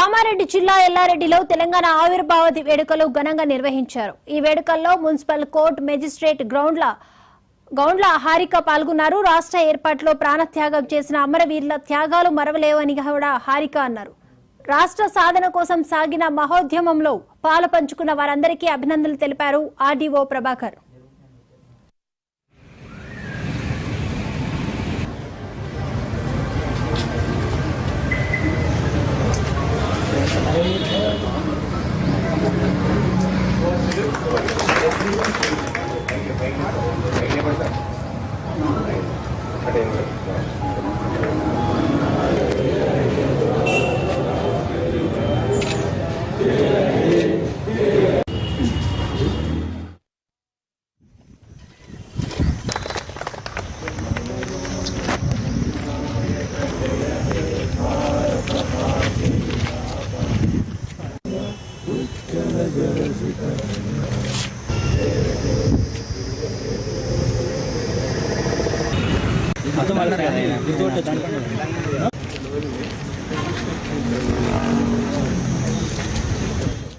కామారెడ్డి జిల్లా ఎల్లారెడ్డిలో తెలంగాణ ఆవిర్భావ వేడుకలు ఘనంగా నిర్వహించారు. ఈ వేడుకల్లో municipal court magistrate Goundla Harika పాల్గొన్నారు. రాష్ట్ర ఏర్పాటులో ప్రాణత్యాగం చేసిన అమరవీరుల త్యాగాలు మరవలేవని కూడా హారిక అన్నారు. రాష్ట్ర సాధన కోసం సాగిన మహోద్యమంలో పాలు పంచుకున్న వారందరికీ అభినందనలు తెలిపారు ఆర్డీఓ ప్రభాకర్. atau malah